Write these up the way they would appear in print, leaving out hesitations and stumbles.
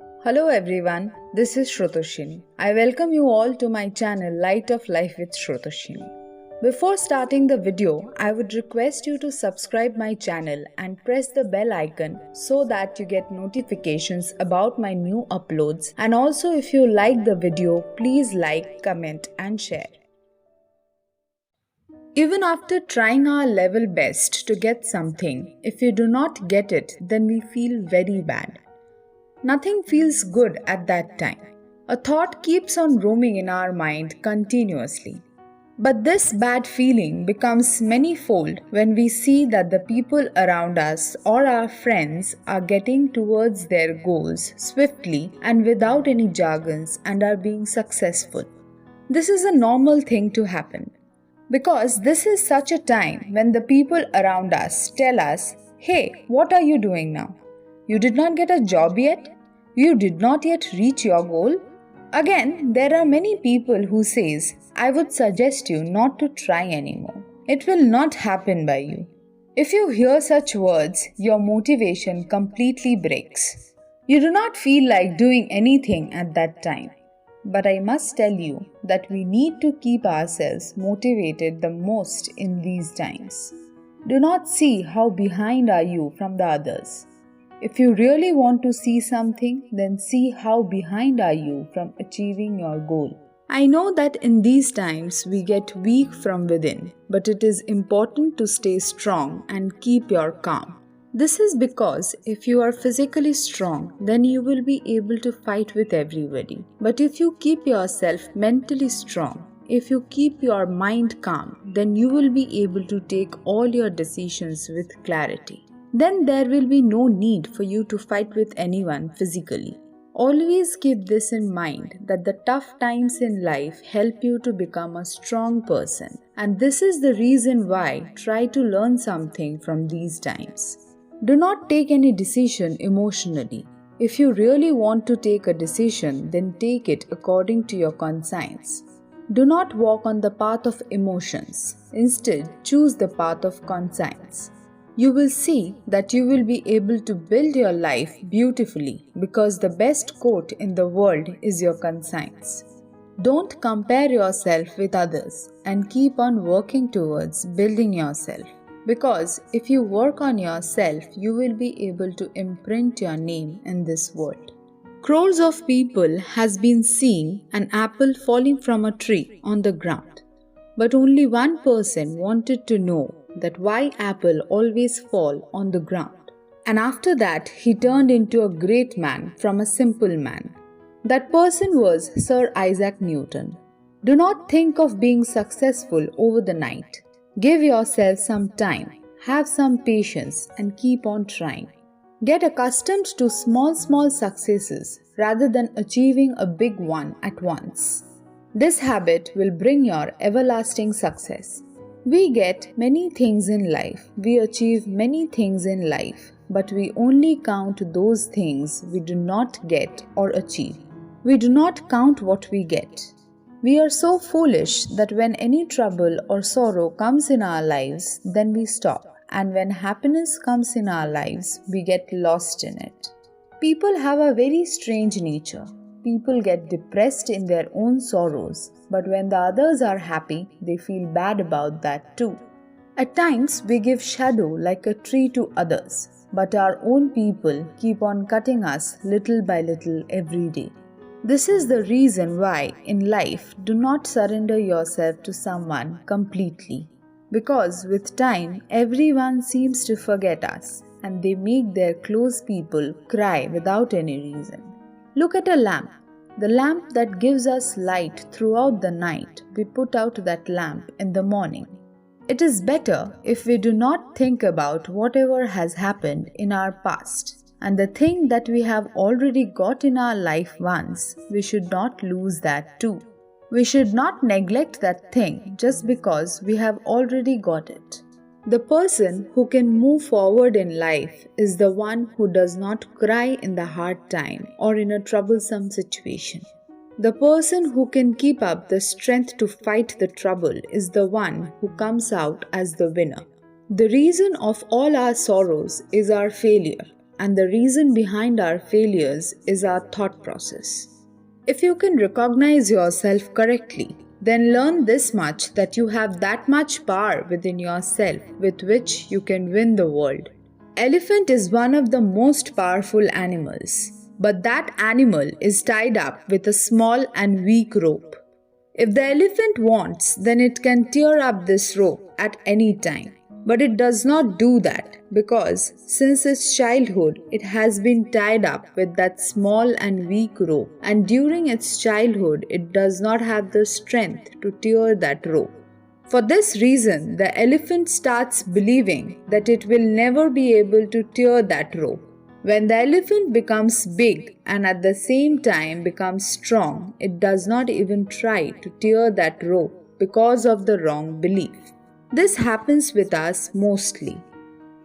Hello everyone, this is Shrutoshini. I welcome you all to my channel Light of Life with Shrutoshini. Before starting the video, I would request you to subscribe my channel and press the bell icon so that you get notifications about my new uploads, and also if you like the video, please like, comment and share. Even after trying our level best to get something, if we do not get it, then we feel very bad. Nothing feels good at that time. A thought keeps on roaming in our mind continuously. But this bad feeling becomes manyfold when we see that the people around us or our friends are getting towards their goals swiftly and without any jargons and are being successful. This is a normal thing to happen. Because this is such a time when the people around us tell us, "Hey, what are you doing now? You did not get a job yet? You did not yet reach your goal?" Again, there are many people who says, "I would suggest you not to try anymore. It will not happen by you." If you hear such words, your motivation completely breaks. You do not feel like doing anything at that time. But I must tell you that we need to keep ourselves motivated the most in these times. Do not see how behind are you from the others. If you really want to see something, then see how behind are you from achieving your goal. I know that in these times we get weak from within, but it is important to stay strong and keep your calm. This is because if you are physically strong, then you will be able to fight with everybody. But if you keep yourself mentally strong, if you keep your mind calm, then you will be able to take all your decisions with clarity. Then there will be no need for you to fight with anyone physically. Always keep this in mind that the tough times in life help you to become a strong person. And this is the reason why try to learn something from these times. Do not take any decision emotionally. If you really want to take a decision, then take it according to your conscience. Do not walk on the path of emotions. Instead, choose the path of conscience. You will see that you will be able to build your life beautifully because the best quote in the world is your conscience. Don't compare yourself with others and keep on working towards building yourself. Because if you work on yourself, you will be able to imprint your name in this world. Crores of people has been seeing an apple falling from a tree on the ground. But only one person wanted to know that why apple always fall on the ground. And after that, he turned into a great man from a simple man. That person was Sir Isaac Newton. Do not think of being successful over the night. Give yourself some time, have some patience and keep on trying. Get accustomed to small successes rather than achieving a big one at once. This habit will bring your everlasting success. We get many things in life, we achieve many things in life, but we only count those things we do not get or achieve. We do not count what we get. We are so foolish that when any trouble or sorrow comes in our lives, then we stop. And when happiness comes in our lives, we get lost in it. People have a very strange nature. People get depressed in their own sorrows, but when the others are happy, they feel bad about that too. At times, we give shadow like a tree to others, but our own people keep on cutting us little by little every day. This is the reason why in life do not surrender yourself to someone completely. Because with time, everyone seems to forget us and they make their close people cry without any reason. Look at a lamp. The lamp that gives us light throughout the night, we put out that lamp in the morning. It is better if we do not think about whatever has happened in our past. And the thing that we have already got in our life once, we should not lose that too. We should not neglect that thing just because we have already got it. The person who can move forward in life is the one who does not cry in the hard time or in a troublesome situation. The person who can keep up the strength to fight the trouble is the one who comes out as the winner. The reason of all our sorrows is our failure. and the reason behind our failures is our thought process. If you can recognize yourself correctly, then learn this much that you have that much power within yourself with which you can win the world. Elephant is one of the most powerful animals, but that animal is tied up with a small and weak rope. If the elephant wants, then it can tear up this rope at any time. But it does not do that because since its childhood, it has been tied up with that small and weak rope, and during its childhood, it does not have the strength to tear that rope. For this reason, the elephant starts believing that it will never be able to tear that rope. When the elephant becomes big and at the same time becomes strong, it does not even try to tear that rope because of the wrong belief. This happens with us mostly.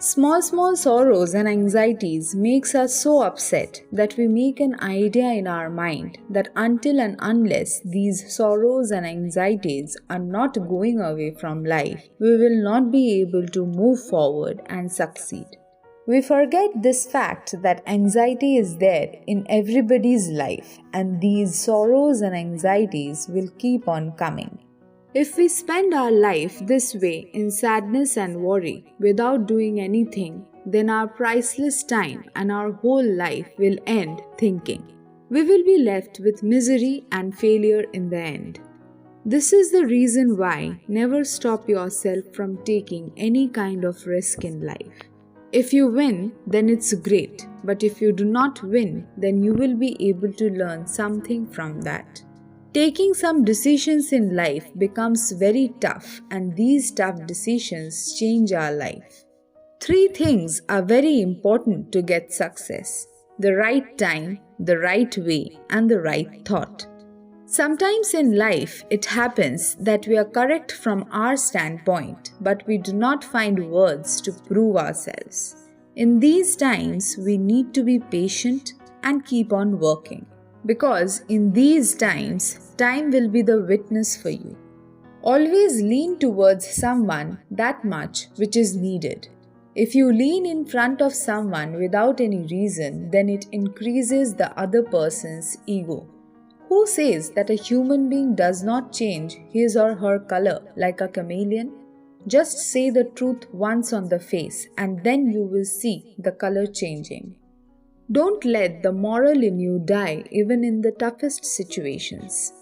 Small sorrows and anxieties makes us so upset that we make an idea in our mind that until and unless these sorrows and anxieties are not going away from life, we will not be able to move forward and succeed. We forget this fact that anxiety is there in everybody's life, and these sorrows and anxieties will keep on coming. If we spend our life this way in sadness and worry without doing anything, then our priceless time and our whole life will end thinking. We will be left with misery and failure in the end. This is the reason why never stop yourself from taking any kind of risk in life. If you win, then it's great, but if you do not win, then you will be able to learn something from that. Taking some decisions in life becomes very tough, and these tough decisions change our life. 3 things are very important to get success: the right time, the right way, and the right thought. Sometimes in life, it happens that we are correct from our standpoint, but we do not find words to prove ourselves. In these times, we need to be patient and keep on working. Because in these times, time will be the witness for you. Always lean towards someone that much which is needed. If you lean in front of someone without any reason, then it increases the other person's ego. Who says that a human being does not change his or her color like a chameleon? Just say the truth once on the face, and then you will see the color changing. Don't let the moral in you die even in the toughest situations.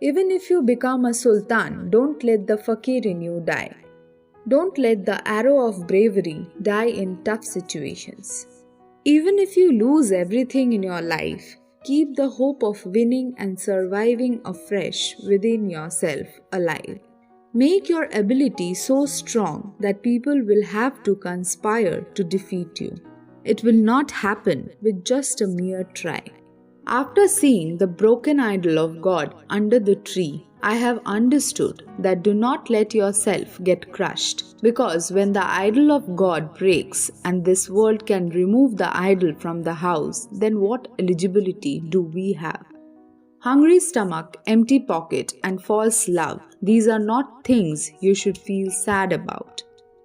Even if you become a sultan, don't let the fakir in you die. Don't let the arrow of bravery die in tough situations. Even if you lose everything in your life, keep the hope of winning and surviving afresh within yourself alive. Make your ability so strong that people will have to conspire to defeat you. It will not happen with just a mere try. After seeing the broken idol of God under the tree, I have understood that do not let yourself get crushed, because when the idol of God breaks and this world can remove the idol from the house, then what eligibility do we have? Hungry stomach, empty pocket, and false love, these are not things you should feel sad about.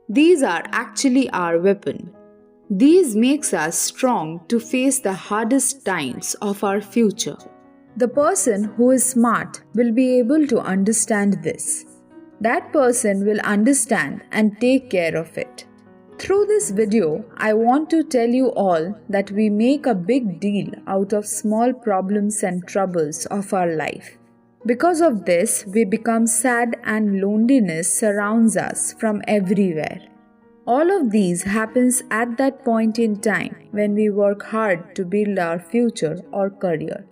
These are actually our weapon. These makes us strong to face the hardest times of our future. The person who is smart will be able to understand this. That person will understand and take care of it. Through this video, I want to tell you all that we make a big deal out of small problems and troubles of our life. Because of this, we become sad and loneliness surrounds us from everywhere. All of these happens at that point in time when we work hard to build our future or career.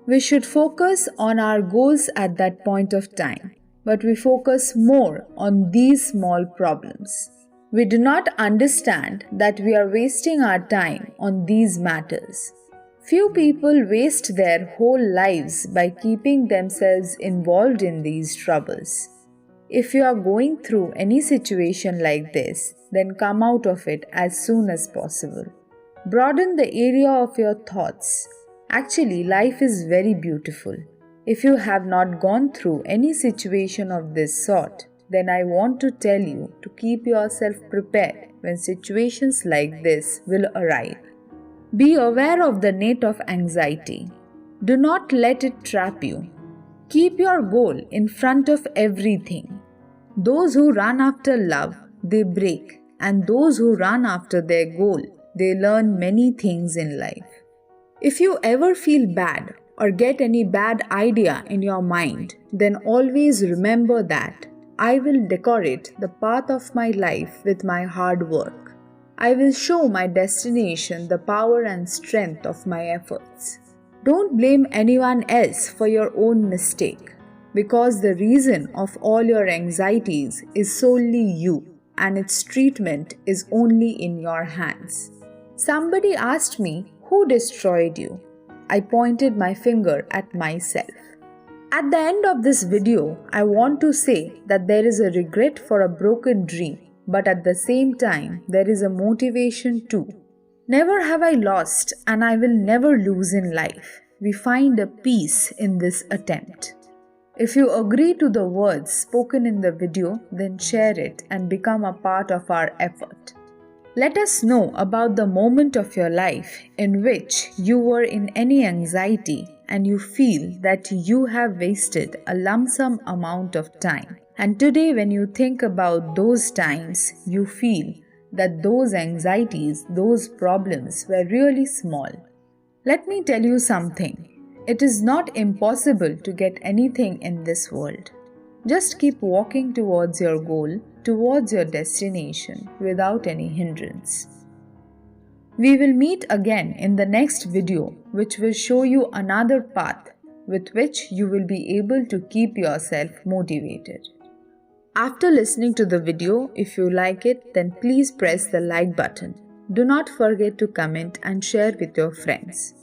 We should focus on our goals at that point of time, but we focus more on these small problems. We do not understand that we are wasting our time on these matters. Few people waste their whole lives by keeping themselves involved in these troubles. If you are going through any situation like this, then come out of it as soon as possible. Broaden the area of your thoughts. Actually, life is very beautiful. If you have not gone through any situation of this sort, then I want to tell you to keep yourself prepared when situations like this will arrive. Be aware of the net of anxiety. Do not let it trap you. Keep your goal in front of everything. Those who run after love, they break, and those who run after their goal, they learn many things in life. If you ever feel bad or get any bad idea in your mind, then always remember that I will decorate the path of my life with my hard work. I will show my destination the power and strength of my efforts. Don't blame anyone else for your own mistake, because the reason of all your anxieties is solely you, and its treatment is only in your hands. Somebody asked me, "Who destroyed you?" I pointed my finger at myself. At the end of this video, I want to say that there is a regret for a broken dream, but at the same time, there is a motivation too. Never have I lost, and I will never lose in life. We find a peace in this attempt. If you agree to the words spoken in the video, then share it and become a part of our effort. Let us know about the moment of your life in which you were in any anxiety and you feel that you have wasted a lump sum amount of time. And today, when you think about those times, you feel that those anxieties, those problems were really small. Let me tell you something. It is not impossible to get anything in this world. Just keep walking towards your goal, towards your destination without any hindrance. We will meet again in the next video, which will show you another path with which you will be able to keep yourself motivated. After listening to the video, if you like it, then please press the like button. Do not forget to comment and share with your friends.